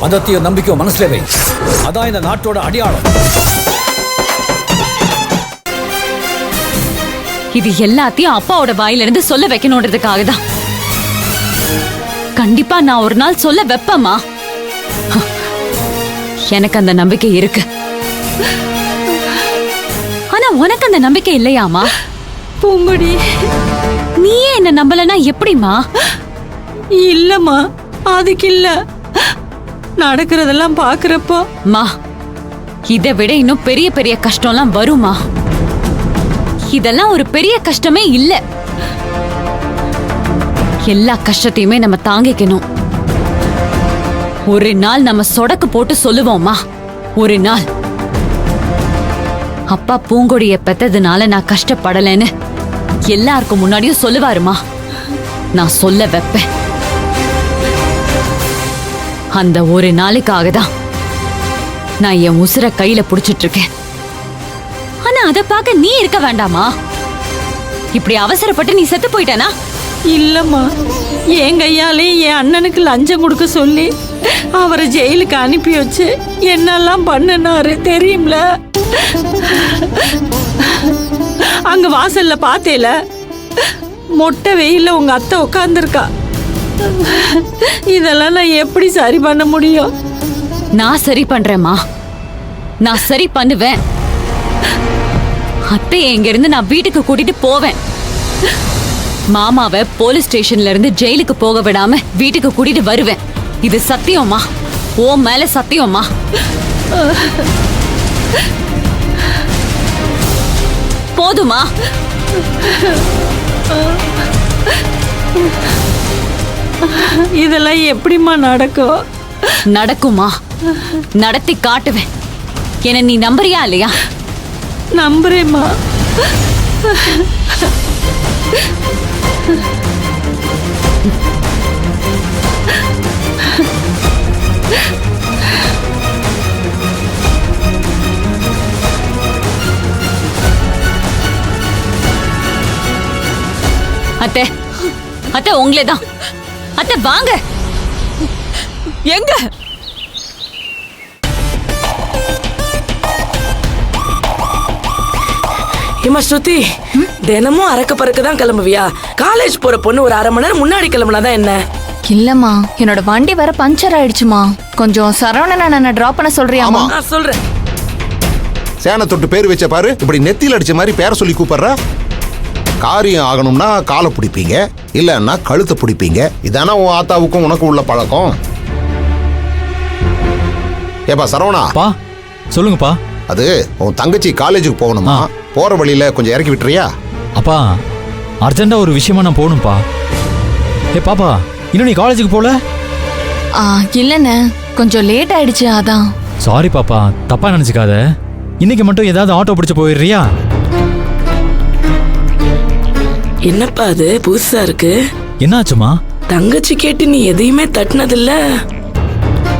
மதத்தையும் நம்பிக்கையும் மனசுல வை. அதான் இந்த நாட்டோட அடையாளம். இது எல்லாத்தையும் அப்பாவோட வாயிலிருந்து சொல்ல வைக்கணும்ன்றதுக்காக தான். கண்டிப்பா நான் ஒரு நாள் சொல்ல வைப்பேம்மா. எனக்கு அந்த நம்பிக்கை இருக்கு. ஆனா உனக்கு அந்த நம்பிக்கை இல்லையாமா? பூங்கொடி, நீயே என்ன நம்பலன்னா எப்படிமா? இல்லம்மா, அதுக்கு இல்ல. நடக்கிறதெல்லாம் பாக்குறப்போ மா, இதை விட இன்னும் பெரிய பெரிய கஷ்டம்லாம் வருமா? இதெல்லாம் ஒரு பெரிய கஷ்டமே இல்ல. எல்லா கஷ்டத்தையுமே நம்ம தாங்கிக்கணும். ஒரு நாள் நம்ம சொடக்கு போட்டு சொல்லுவோம்மா. ஒரு நாள் அப்பா பூங்கொடிய பெத்ததுனால நான் கஷ்டப்படலைன்னு எல்லாருக்கும் முன்னாடியும் சொல்லுவாருமா. நான் சொல்ல வைப்பேன். அந்த ஒரு நாளுக்காக தான் நான் என் உசுர கையில புடிச்சிட்டு இருக்கேன். ஆனா அத பார்க்க நீ இருக்க வேண்டாமா? இப்படி அவசரப்பட்டு நீ செத்து போயிட்டானா? இல்லம்மா, என் கையாலே என் அண்ணனுக்கு லஞ்சம் கொடுக்க சொல்லி அவரை ஜெயிலுக்கு அனுப்பி வச்சு என்னெல்லாம் பண்ணினாரு தெரியும்ல? அங்க வாசல்ல பார்த்தேல, மொட்டை வெயில்ல உங்க அத்தை உட்கார்ந்துருக்கா. இதெல்லாம் நான் எப்படி சரி பண்ண முடியும்? நான் சரி பண்றேம்மா. நான் சரி பண்ணுவேன். அத்தையை இங்க இருந்து நான் வீட்டுக்கு கூட்டிட்டு போவேன். மாமாவை போலீஸ் ஸ்டேஷன்ல இருந்து ஜெயிலுக்கு போக விடாம வீட்டுக்கு கூட்டிட்டு வருவேன். இது சத்தியமா? ஓ மேல சத்தியமா? போதுமா? இதெல்லாம் எப்படிம்மா நடக்கும்? நடக்குமா? நடத்தி காட்டுவேன். என்ன நீ நம்புறியா இல்லையா? நம்புறேம்மா. அத்தை, அத்தை உங்களே தான். அத்தை வாங்க. எங்க? ஏமா ஸ்ருதி, தினமும் அறக்க பறக்க தான் கிளம்புவியா? காலேஜ் போற பொண்ணு ஒரு அரை மணி நேரம் முன்னாடி கிளம்புனாதான் என்ன? இல்லம்மா, என்னோட வண்டி வேற பஞ்சர் ஆயிடுச்சுமா. கொஞ்சம் சரவணன் அண்ணனை டிராப் பண்ண சொல்றியாமா? நான் சொல்றேன். சேனை தொட்டு பேர் வச்ச பாரு, இப்படி நெத்தியில் அடிச்ச மாதிரி பேரை சொல்லி கூப்பிடுற. காரியம் ஆகணும்னா காலை பிடிப்பீங்க, இல்லன்னா கழுத்தை பிடிப்பீங்க. இதானா உன் ஆத்தாவுக்கும் உனக்கும் உள்ள பழக்கம். ஏப்பா சரவணா, பா சொல்லுங்கப்பா. அது உன் தங்கச்சி காலேஜுக்கு போகணுமா? போற வழியில கொஞ்சம் இறக்கி விட்டுறியா? அப்பா அர்ஜென்ட்டா ஒரு விஷயமா நான் போகணும்ப்பா. ஏ பாப்பா, இன்னும் நீ காலேஜுக்கு போல? இல்லண்ணே, கொஞ்சம் லேட் ஆயிடுச்சு அதான். சாரி பாப்பா, தப்பா நினைச்சுக்காத. இன்னைக்கு மட்டும் ஏதாவது ஆட்டோ பிடிச்சு போயிடுறியா? என்னப்பா அது புதுசா இருக்கு? என்னாச்சுமா? தங்கச்சி கேட்டு நீ எதையுமே தட்டினதில்ல,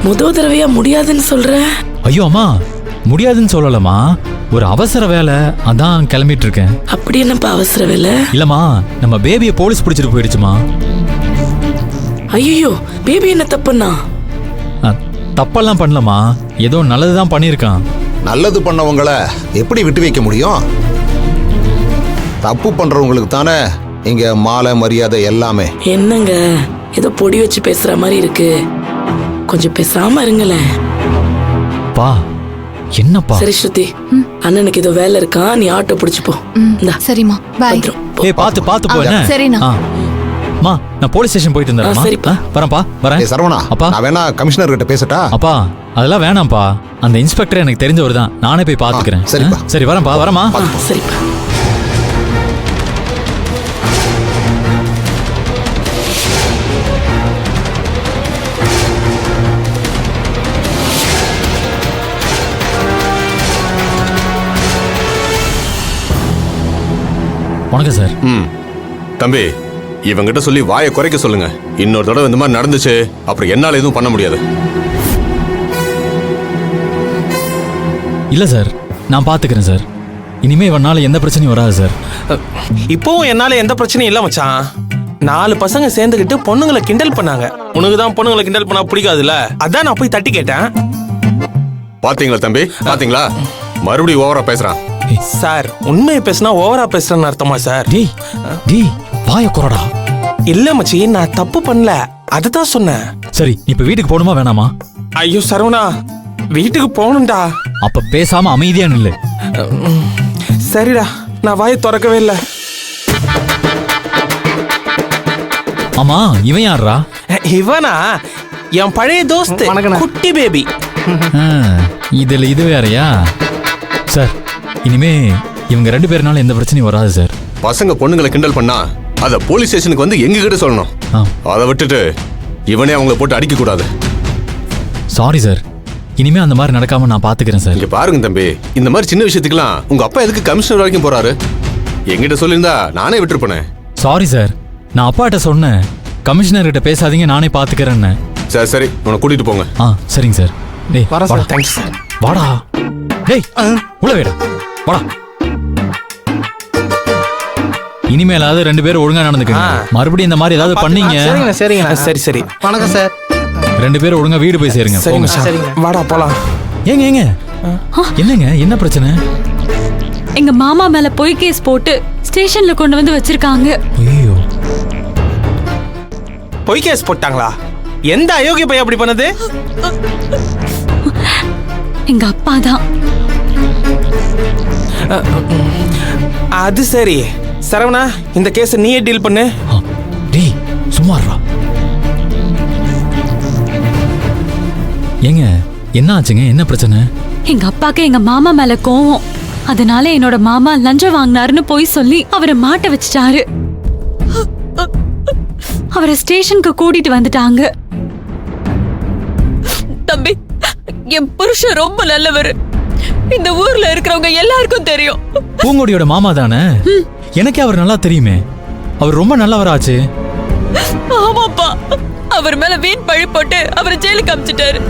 முதல் தடவையா முடியாதுன்னு சொல்ற. ஐயோ அம்மா, முடியாதுன்னு சொல்லலமா. ஒரு அவசர வேலை, அதான் கிளம்பிட்டு இருக்கேன். அப்படி என்னப்பா அவசர வேலை? இல்லம்மா, நம்ம பேபியை போலீஸ் பிடிச்சிட்டு போயிடுச்சுமா. ஐயோ, பேபி என்ன தப்புன்னா? தப்பெல்லாம் பண்ணலமா, ஏதோ நல்லதுதான் பண்ணியிருக்கான். நல்லது பண்ணவங்களை எப்படி விட்டு வைக்க முடியும்? தப்பு பண்றவங்களுக்கு தானே இங்க மாலை மரியாதை எல்லாமே. என்னங்க ஏதோ பொடி வச்சு பேசுற மாதிரி இருக்கு, கொஞ்சம் பேசாம இருங்களேன். பா என்னப்பா? சரி ஸ்ருதி, அண்ணனுக்கு ஏதோ வேலை இருக்கா, நீ ஆட்டோ பிடிச்சு போ. சரிம்மா, பாய். ஏய் பாத்து போ. என்ன? சரிண்ணா. மா, நான் போலீஸ் ஸ்டேஷன் போயிட்டு இருந்தேன். சரிப்பா. வரேன்ப்பா, வரேன். ஏய் சரவணா, அப்பா, நான் வேணா கமிஷனர் கிட்ட பேசட்டா? அப்பா அதெல்லாம் வேணாம்ப்பா. அந்த இன்ஸ்பெக்டர் எனக்கு தெரிஞ்சவர் தான், நானே போய் பாத்துக்கிறேன். சரிப்பா. சரி வரேன்ப்பா, வரமா. சரிப்பா. வணக்கம் சார். தம்பி, இவங்கிட்ட சொல்லி வாயை குறைக்க சொல்லுங்க. இன்னொரு தடவை இந்த மாதிரி நடந்துச்சு அப்புறம் என்னால எதுவும் பண்ண முடியாது. இல்ல சார், நான் பாத்துக்கிறேன் சார். இனிமே இவனால எந்த பிரச்சனையும் வராது சார். இப்போவும் என்னால எந்த பிரச்சனையும் இல்ல மச்சான். 4 பசங்க சேர்ந்துக்கிட்டு பொண்ணுங்களை கிண்டல் பண்ணாங்க. உனக்கு தான் பொண்ணுங்களை கிண்டல் பண்ணா பிடிக்காதுல்ல, அதான் நான் போய் தட்டி கேட்டேன். பாத்தீங்களா தம்பி, பாத்தீங்களா? மறுபடியும் ஓவரா பேசுறான். சார், உண்மையை பேசினா ஓவரா பேசுறேன்னு அர்த்தமா சார்? டேய் டேய் வாய குறடா. இல்ல மச்சி, நான் தப்பு பண்ணல, அதுதான் சொன்னேன். சரி நீ இப்ப வீட்டுக்கு போகணுமா வேணாமா? ஐயோ சரவணா, வீட்டுக்கு போகணும்டா. அப்ப பேசாம அமைதியா நில்லு. சரிடா, நான் வாயை திறக்கவே இல்லை. ஆமா இவன் யாரா? இவனா? என் பழைய தோஸ்து, குட்டி பேபி. இதுல இது வேறயா? சார் இனிமே இவங்க 2 பேர்னால எந்த பிரச்சனையும் வராது சார். பசங்க பொண்ணுங்களை கிண்டல் பண்ணா அத போலீஸ் ஸ்டேஷனுக்கு வந்து எங்க கிட்ட சொல்லணும். அதை விட்டுட்டு இவனே அவங்கள போட்டு அடிக்க கூடாது. சாரி சார், இனிமே அந்த மாதிரி நடக்காம நான் பாத்துக்கிறேன் சார். இங்க பாருங்க தம்பி, இந்த மாதிரி சின்ன விஷயத்துக்குலாம் உங்க அப்பா எதுக்கு கமிஷனர் வரைக்கும் போறாரு? என்கிட்ட சொல்லியிருந்தா நானே விட்டுருப்பேன். சாரி சார், நான் அப்பாட்ட சொன்னேன் கமிஷனர் கிட்ட பேசாதீங்க, நானே பாத்துக்கிறேன்னு. சரி சரி, உன்னை கூட்டிட்டு போங்க. சரிங்க சார். டேய் வரேன் சார். Thanks sir. வாடா. டேய் உள்ள வேடா, வாடா. இனிமேலாவது 2 பேரும் ஒழுங்கா நடந்துக்கங்க. மறுபடியும் இந்த மாதிரி ஏதாவது பண்ணீங்க. சரிங்க. சரி சரி. வணக்கம் சார். 2 பேரும் ஒழுங்கா வீடு போய் சேருங்க. சரிங்க சார். வாடா போலாம். ஏங்க என்னங்க, என்ன பிரச்சனை? எங்க மாமா மேல பொய் கேஸ் போட்டு ஸ்டேஷன்ல கொண்டு வந்து வச்சிருக்காங்க. ஐயோ, பொய் கேஸ் போட்டாங்களா? எந்த அயோக்கிய பையன் அப்படி பண்ணது? எங்க அப்பா தான். அது சரி. சரவணா, இந்த கேஸ் நீயே டீல் பண்ணு. டேய் சும்மா இருடா. ஏங்க என்ன ஆச்சுங்க, என்ன பிரச்சனை? எங்க அப்பாக்கு எங்க மாமா மேல கோவம். அதனால என்னோட மாமா லஞ்சம் வாங்கினாருன்னு போய் சொல்லி அவரை மாட்ட வச்சிட்டாரு. அவரை ஸ்டேஷனுக்கு கூட்டிட்டு வந்துட்டாங்க. தம்பி, என் புருஷன் ரொம்ப நல்லவர். இந்த ஊர்ல இருக்கிறவங்க எல்லாருக்கும் தெரியும். பூங்கொடியோட மாமா தானே? எனக்கே அவர் நல்லா தெரியுமே. அவர் ரொம்ப நல்லவராச்சு. ஆமாப்பா, அவர் மேல வீண் பழி போட்டு அவரை ஜெயிலுக்கு அமிச்சிட்டாரு.